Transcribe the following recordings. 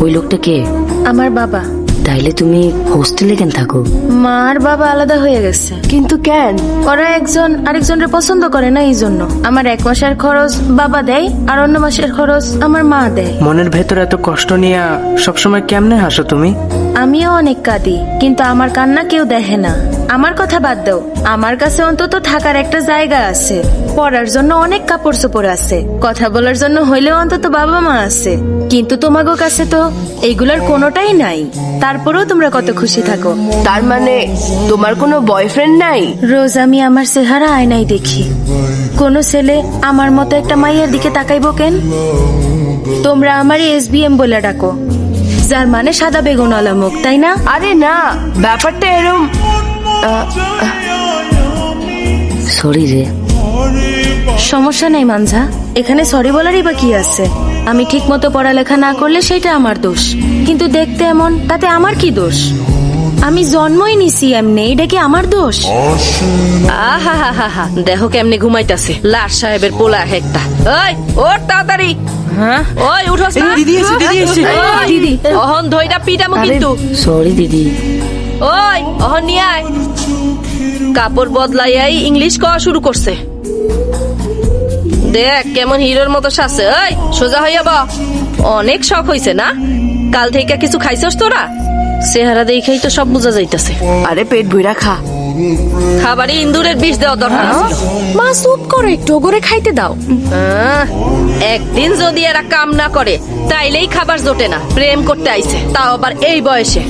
ওই লোকটা কে? আমার বাবা। তাইলে তুমি হোস্টেলে কেন থাকো? মা আর বাবা আলাদা হয়ে গেছে। কিন্তু কেন? ওরা একজন আরেকজনের পছন্দ করে না, এই জন্য। আমার 1 মাসের খরচ বাবা দেয়, আর অন্য মাসের খরচ আমার মা দেয়। মনের ভেতর এত কষ্ট নিয়ে সবসময় কেমনে হাসো তুমি? আমিও অনেক কাঁদি, কিন্তু আমার কান্না কেউ দেখে না। আমার কথা বাদ দাও, আমার কাছে অন্তত থাকার একটা জায়গা আছে, পড়ার জন্য অনেক কাপড় চোপড় আছে, কথা বলার জন্য হইলেও অন্তত বাবা মা আছে। কিন্তু তোমাগো কাছে তো এইগুলার কোনোটাই নাই। তারপরেও তোমরা কত খুশি থাকো। তার মানে তোমার কোনো বয়ফ্রেন্ড নাই? রোজ আমি আমার চেহারা আয়নায় দেখি। কোন ছেলে আমার মতো একটা মাইয়ার দিকে তাকাইবো কেন? তোমরা আমার SBM বলে ডাকো, যার মানে সাদা বেগুনওয়ালা মুখ, তাই না? আরে না, ব্যাপারটা এরম। সরি রে। সমস্যা নেই মানজা, এখানে সরি বলারই বা কি আছে? আমি ঠিক মতো পড়ালেখা না করলে সেটা আমার দোষ, কিন্তু দেখতে এমন, তাতে আমার কি দোষ? আমি জন্মই নিছি এমনি, এটা কি আমার দোষ? আহা হা হা হা, দেখো কেমনে ঘুমাইতাছে লাট সাহেবের পোলা একটা। ওই ওর তাড়াতাড়ি। হ্যাঁ ওই উঠোস না। ওই, দিদি। অহন ধইরা পিটামো কিন্তু। সরি দিদি। ওই অহন নিয়ে আয়। কাপড় বদলাইয়াই ইংলিশ কওয়া শুরু করছে। দেখ কেমন হিরোর মতো সাজছে। ওই সোজা হইয়া বা, অনেক শখ হইছে না? কাল থেকে কিছু খাইছস তোরা? চেহারা দেখেই তো সব বোঝা যাইতাছে। আরে পেট ভইরা খা। খাবারে ইন্দুরের বিষ দেওয়া দরকার ছিল। মা চুপ করো একটু, ওগরে খাইতে দাও। একদিন যদি এরা কাম না করে তাইলেই খাবার জোটে না। প্রেম করতে আইছে, তাও আবার এই বয়সে।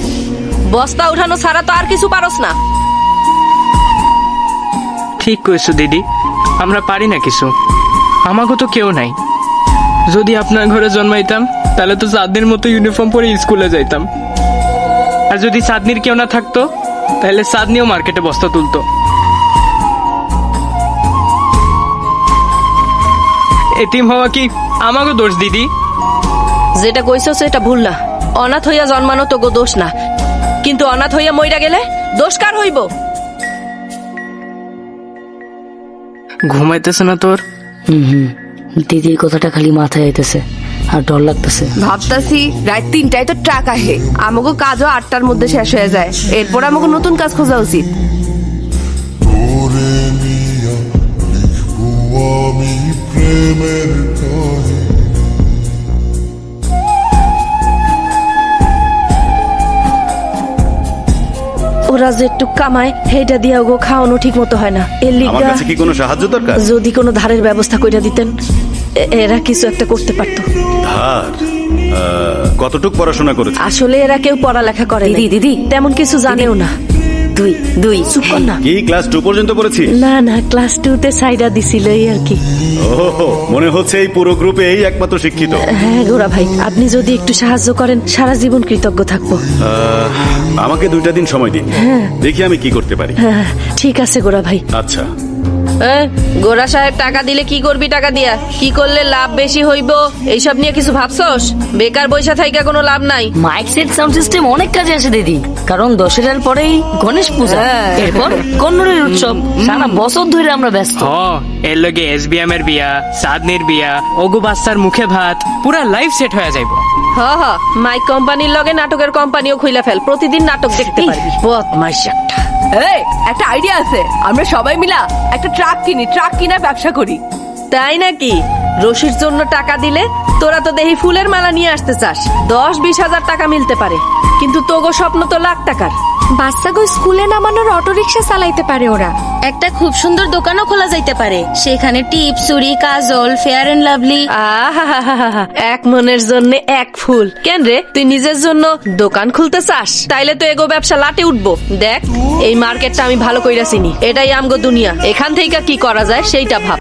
বস্তা উঠানো ছাড়া তো আর কিছু পারস না। ঠিক কইছো দিদি, আমরা পারি না কিছু। আমাকে তো কেউ নাই। যদি আপনার ঘরে জন্মাইতাম তাহলে তো চাঁদনির মতো ইউনিফর্ম পরে স্কুলে যাইতাম। আর যদি চাঁদনির কেউ না থাকতো তাহলে চাঁদনিও মার্কেটে বস্তা তুলতো। এতিম হওয়া কি আমাকে দোষ দিদি? যেটা কইছো সেটা ভুল না। অনাথ হইয়া জন্মানো তো গো দোষ না, কিন্তু অনাথ হইয়া মইরা গেলে দোষ কার হইব? ঘুমাইতেছে না তোর? হুম, দিদির কথাটা খালি মাথায় আইতেছে আর ডর লাগতেছে। ভাবতাছি রাত 3টায় তো ট্রাক আহে, আমাকে কাজও 8টার মধ্যে শেষ হয়ে যায়। এরপর আমাকে নতুন কাজ খোঁজা উচিত। ওরা যে একটু কামায় হেটা দিয়া গো খাওয়ানো ঠিক মতো হয় না। এর আমার লিগা কাছে কি কোনো সাহায্য দরকার? যদি কোনো ধারের ব্যবস্থা কইরা দিতেন, এরা কিছু একটা করতে পারতো। ধার? কতটুক পড়াশোনা করেছে? আসলে এরা কেউ পড়ালেখা করে দিদি, দিদি। তেমন কিছু জানেও না। দুই চুপ কর না। কি ক্লাস 2 পর্যন্ত পড়েছি? না না, ক্লাস 2-তে সাইডা দিছিল এই আর কি। ওহো, মনে হচ্ছে এই পুরো গ্রুপে এই একমাত্র শিক্ষিত। হ্যাঁ গোরা ভাই, আপনি যদি একটু সাহায্য করেন সারা জীবন কৃতজ্ঞ থাকবো। আমাকে 2টা দিন সময় দিন, দেখি আমি কি করতে পারি। হ্যাঁ ঠিক আছে গোরা ভাই। আচ্ছা। গোরা সাহেব টাকা দিলে কি করবি? টাকা দিয়া কি করলে লাভ বেশি হইব এইসব নিয়ে কিছু ভাবছস? বেকার বৈশা থাইকা কোনো লাভ নাই। মাইক সেট সাউন্ড সিস্টেম অনেক কাজে আসে দিদি, কারণ দশেরার পরেই গণেশ পূজা, এরপর কন্নড়ের উৎসব। সারা বছর ধরে আমরা ব্যস্ত। এর লগে SBM এর বিয়া, চাঁদনির বিয়া, ওগো বাচ্চার মুখে ভাত, পুরা লাইফ সেট হয়ে যাইব। হ হ, মাইক কোম্পানির লগে নাটকের কোম্পানিও খুইলা ফেল, প্রতিদিন নাটক দেখতে পারবি। বদমাইশ একটা। এই একটা আইডিয়া আছে, আমরা সবাই মিলা একটা ট্রাক কিনি, ট্রাক কিনা ব্যবসা করি। তাই নাকি? রশির জন্য টাকা দিলে তোরা তো দেখি ফুলের মালা নিয়ে আসতে চাস। 10-20 হাজার টাকা মিলতে পারে, কিন্তু তোগো স্বপ্ন তো লাখ টাকার। বাচ্চাগো স্কুলে নামানোর অটোরিকশা চালাইতে পারে ওরা। একটা খুব সুন্দর দোকানও খোলা যাইতে পারে, সেখানে টিপ, চুড়ি, কাজল, ফেয়ার এন্ড লাভলি। আহা, এক মনের জন্য এক ফুল। কেন রে, তুই নিজের জন্য দোকান খুলতে চাস? তাইলে তো এগো ব্যবসা লাটে উঠবো। দেখ, এই মার্কেটটা আমি ভালো কইরা চিনি, এটাই আমগো দুনিয়া। এখান থেকে কি করা যায় সেইটা ভাব।